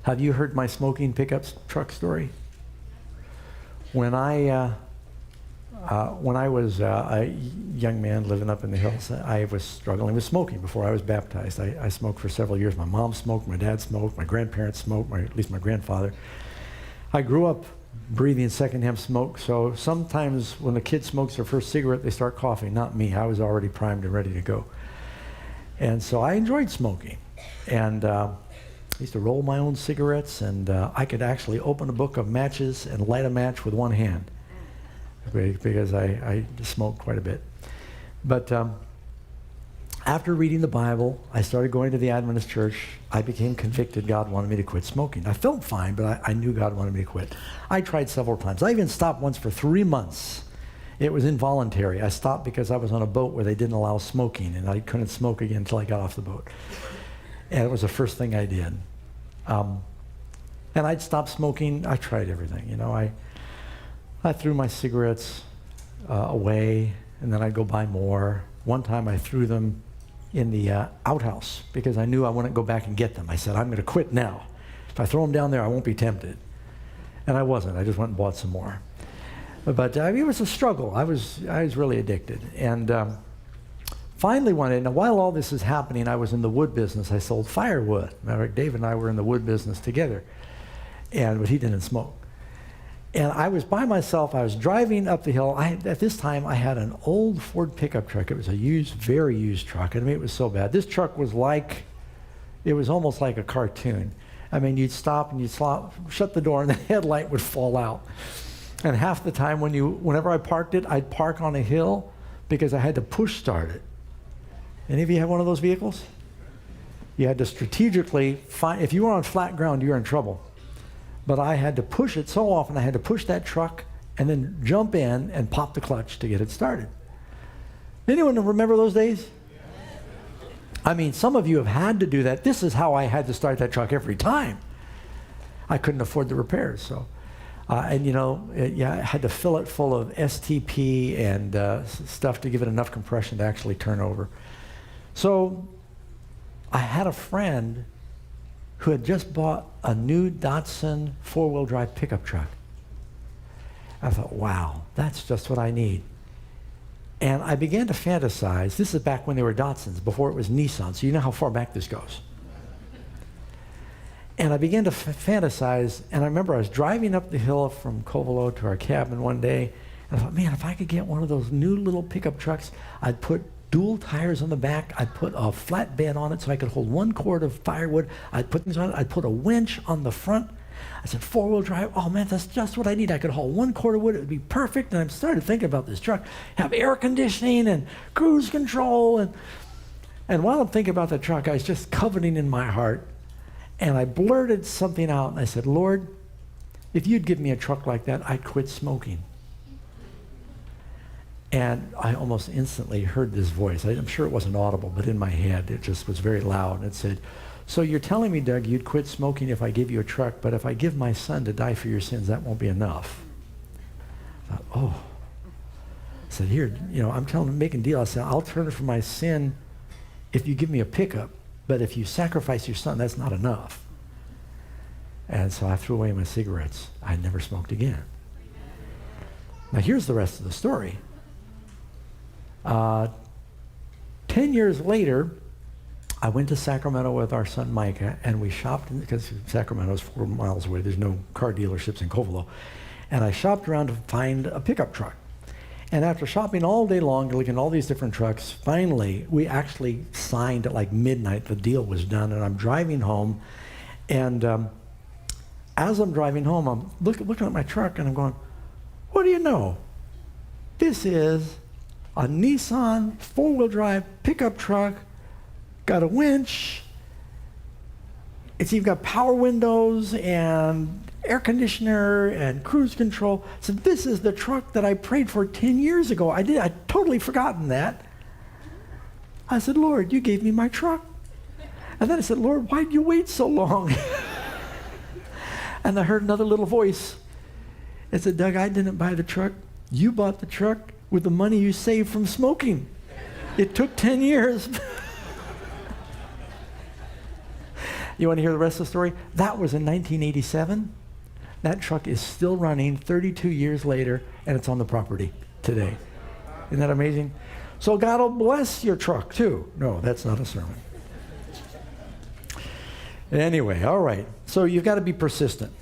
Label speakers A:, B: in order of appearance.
A: Have you heard my smoking pickup truck story? When I was a young man living up in the hills, I was struggling with smoking before I was baptized. I smoked for several years. My mom smoked, my dad smoked, my grandparents smoked, at least my grandfather. I grew up breathing secondhand smoke, so sometimes when a kid smokes their first cigarette, they start coughing. Not me. I was already primed and ready to go. And so I enjoyed smoking. And I used to roll my own cigarettes, and I could actually open a book of matches and light a match with one hand because I smoked quite a bit. But after reading the Bible, I started going to the Adventist church. I became convicted God wanted me to quit smoking. I felt fine, but I knew God wanted me to quit. I tried several times. I even stopped once for 3 months. It was involuntary. I stopped because I was on a boat where they didn't allow smoking, and I couldn't smoke again until I got off the boat. And it was the first thing I did. And I'd stop smoking. I tried everything. You know, I threw my cigarettes away, and then I'd go buy more. One time I threw them in the outhouse because I knew I wouldn't go back and get them. I said, I'm going to quit now. If I throw them down there, I won't be tempted. And I wasn't. I just went and bought some more. But it was a struggle. I was really addicted. And finally one day, now while all this is happening, I was in the wood business. I sold firewood. Matter of fact, Dave and I were in the wood business together. But he didn't smoke. And I was by myself. I was driving up the hill. At this time, I had an old Ford pickup truck. It was a very used truck. I mean, it was so bad. This truck was it was almost like a cartoon. I mean, you'd stop and you'd shut the door and the headlight would fall out. And half the time whenever I parked it, I'd park on a hill because I had to push start it. Any of you have one of those vehicles? You had to strategically find, if you were on flat ground, you were in trouble. But I had to push it so often, I had to push that truck and then jump in and pop the clutch to get it started. Anyone remember those days? I mean, some of you have had to do that. This is how I had to start that truck every time. I couldn't afford the repairs, so. And you know, I had to fill it full of STP and stuff to give it enough compression to actually turn over. So I had a friend who had just bought a new Datsun four-wheel drive pickup truck. I thought, wow, that's just what I need. And I began to fantasize. This is back when they were Datsuns, before it was Nissan, so you know how far back this goes. And I began to fantasize, and I remember I was driving up the hill from Covelo to our cabin one day, and I thought, man, if I could get one of those new little pickup trucks, I'd put dual tires on the back, I'd put a flatbed on it so I could hold 1 cord of firewood, I'd put things on it, I'd put a winch on the front. I said, 4-wheel drive, oh man, that's just what I need. I could haul 1 cord of wood, it would be perfect. And I started thinking about this truck, have air conditioning and cruise control. And while I'm thinking about the truck, I was just coveting in my heart. And I blurted something out, and I said, Lord, if you'd give me a truck like that, I'd quit smoking. And I almost instantly heard this voice. I'm sure it wasn't audible, but in my head, it just was very loud. It said, so you're telling me, Doug, you'd quit smoking if I give you a truck, but if I give my son to die for your sins, that won't be enough. I thought, oh. I said, here, you know, I'm telling him, making a deal. I said, I'll turn from my sin if you give me a pickup. But if you sacrifice your son, that's not enough. And so I threw away my cigarettes. I never smoked again. Now here's the rest of the story. 10 years later, I went to Sacramento with our son Micah, and we shopped, because Sacramento is 4 miles away. There's no car dealerships in Covelo. And I shopped around to find a pickup truck. And after shopping all day long, looking at all these different trucks, finally, we actually signed at like midnight. The deal was done, and I'm driving home. And as I'm driving home, I'm looking at my truck, and I'm going, what do you know? This is a Nissan 4-wheel drive pickup truck, got a winch. It's even got power windows and air conditioner and cruise control. So this is the truck that I prayed for 10 years ago. I'd totally forgotten that. I said, Lord, you gave me my truck. And then I said, Lord, why'd you wait so long? And I heard another little voice. It said, Doug, I didn't buy the truck. You bought the truck with the money you saved from smoking. It took 10 years. You want to hear the rest of the story? That was in 1987. That truck is still running 32 years later, and it's on the property today. Isn't that amazing? So God will bless your truck too. No, that's not a sermon. Anyway, all right. So you've got to be persistent.